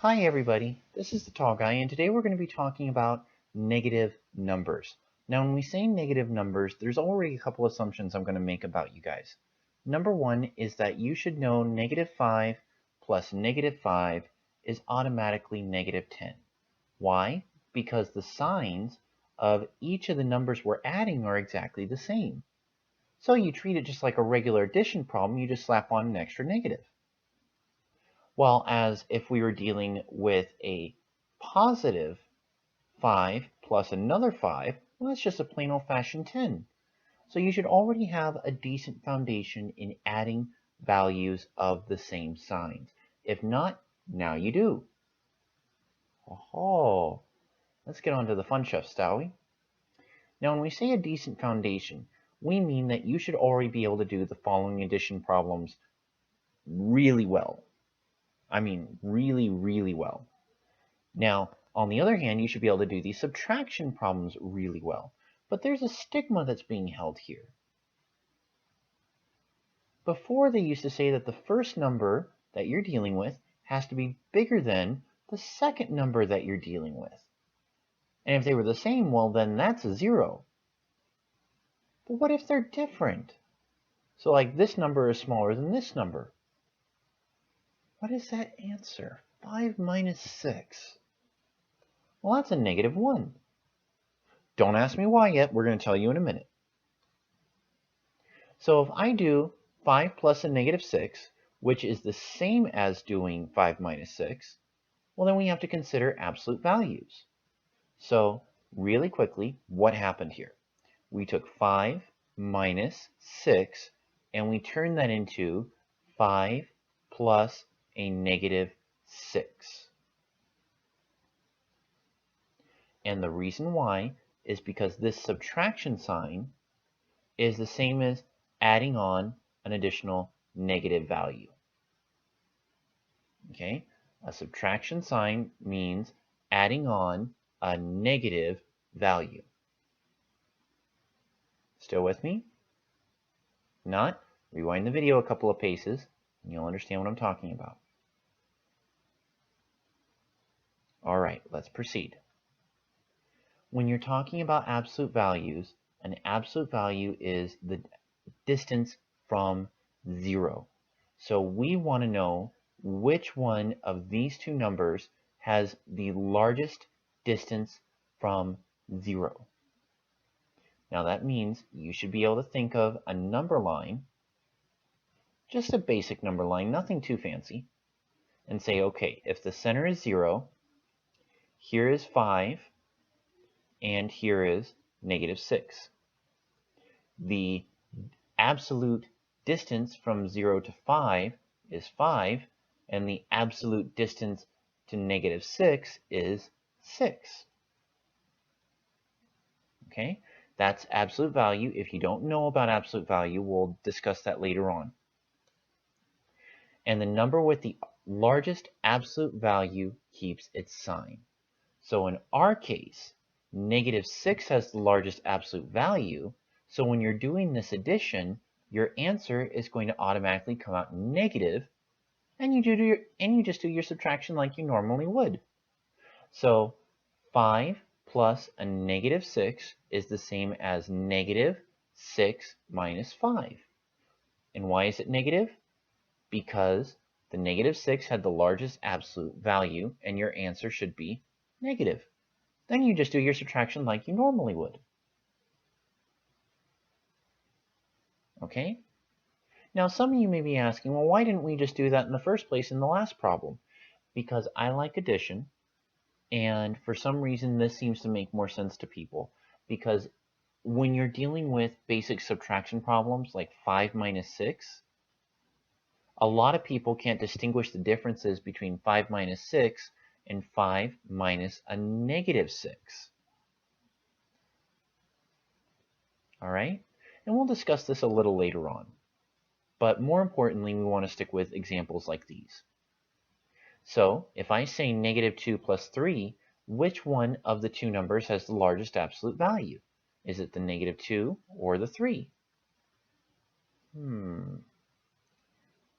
Hi everybody, this is the Tall Guy, and today we're going to be talking about negative numbers. Now when we say negative numbers, there's already a couple assumptions I'm going to make about you guys. Number one is that you should know negative 5 plus negative 5 is automatically negative 10. Why? Because the signs of each of the numbers we're adding are exactly the same. So you treat it just like a regular addition problem, you just slap on an extra negative. Well, as if we were dealing with a positive 5 plus another 5, well, that's just a plain old-fashioned 10. So you should already have a decent foundation in adding values of the same signs. If not, now you do. Oh, let's get on to the fun stuff, shall we? Now, when we say a decent foundation, we mean that you should already be able to do the following addition problems really well. I mean, really, really well. Now, on the other hand, you should be able to do these subtraction problems really well. But there's a stigma that's being held here. Before, they used to say that the first number that you're dealing with has to be bigger than the second number that you're dealing with. And if they were the same, well, then that's a 0. But what if they're different? So like this number is smaller than this number. What is that answer? 5 minus 6. Well, that's a negative 1. Don't ask me why yet. We're going to tell you in a minute. So if I do 5 plus a negative 6, which is the same as doing 5 minus 6, well, then we have to consider absolute values. So really quickly, what happened here? We took 5 minus 6, and we turned that into 5 plus a negative 6. And the reason why is because this subtraction sign is the same as adding on an additional negative value. Okay, a subtraction sign means adding on a negative value. Still with me? Not? Rewind the video a couple of paces and you'll understand what I'm talking about. All right, let's proceed. When you're talking about absolute values, an absolute value is the distance from 0. So we want to know which one of these two numbers has the largest distance from 0. Now that means you should be able to think of a number line, just a basic number line, nothing too fancy, and say, okay, if the center is 0, here is 5, and here is negative 6. The absolute distance from 0 to 5 is 5, and the absolute distance to negative 6 is 6. Okay, that's absolute value. If you don't know about absolute value, we'll discuss that later on. And the number with the largest absolute value keeps its sign. So in our case, negative 6 has the largest absolute value. So when you're doing this addition, your answer is going to automatically come out negative, and you just do your subtraction like you normally would. So 5 plus a negative 6 is the same as negative 6 minus 5. And why is it negative? Because the negative 6 had the largest absolute value, and your answer should be negative. Then you just do your subtraction like you normally would. Okay? Now some of you may be asking, well, why didn't we just do that in the first place in the last problem? Because I like addition, and for some reason this seems to make more sense to people, because when you're dealing with basic subtraction problems like 5 minus 6, a lot of people can't distinguish the differences between 5 minus 6 and 5 minus a negative 6. All right? And we'll discuss this a little later on. But more importantly, we want to stick with examples like these. So if I say negative 2 plus 3, which one of the two numbers has the largest absolute value? Is it the negative 2 or the 3?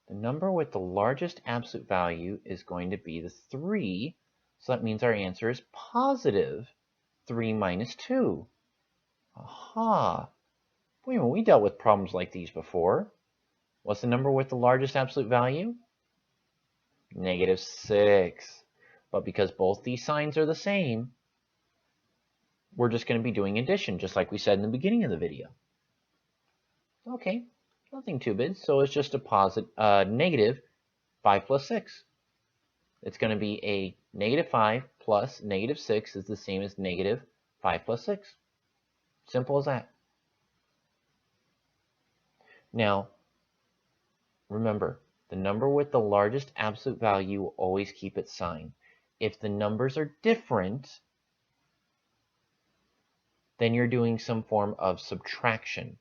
The The number with the largest absolute value is going to be the 3, so that means our answer is positive 3 minus 2. Aha! Wait a minute, we dealt with problems like these before. What's the number with the largest absolute value? Negative 6. But because both these signs are the same, we're just going to be doing addition, just like we said in the beginning of the video. Okay, nothing too big, so it's just a negative 5 plus 6. It's going to be a negative 5 plus negative 6 is the same as negative 5 plus 6. Simple as that. Now, remember, the number with the largest absolute value will always keep its sign. If the numbers are different, then you're doing some form of subtraction.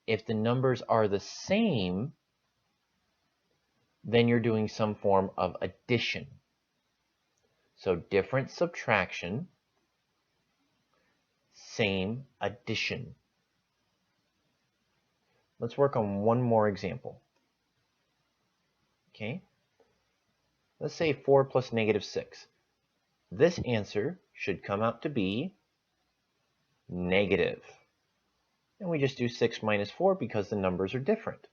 If the numbers are the same, then you're doing some form of addition. So different subtraction, same addition. Let's work on one more example. Okay, let's say 4 plus negative 6. This answer should come out to be negative. And we just do 6 minus 4 because the numbers are different.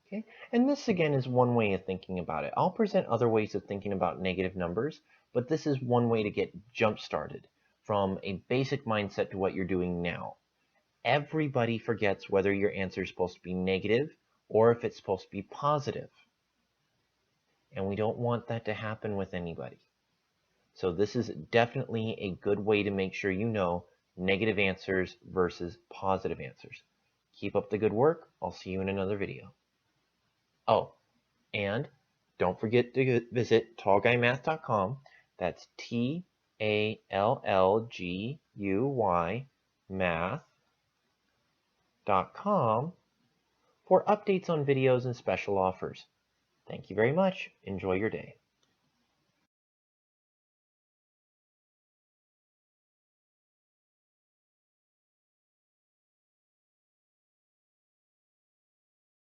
Okay, and this again is one way of thinking about it. I'll present other ways of thinking about negative numbers, but this is one way to get jump started from a basic mindset to what you're doing now. Everybody forgets whether your answer is supposed to be negative or if it's supposed to be positive. And we don't want that to happen with anybody. So this is definitely a good way to make sure you know negative answers versus positive answers. Keep up the good work. I'll see you in another video. Oh, and don't forget to visit tallguymath.com. That's TALLGUY math.com for updates on videos and special offers. Thank you very much. Enjoy your day.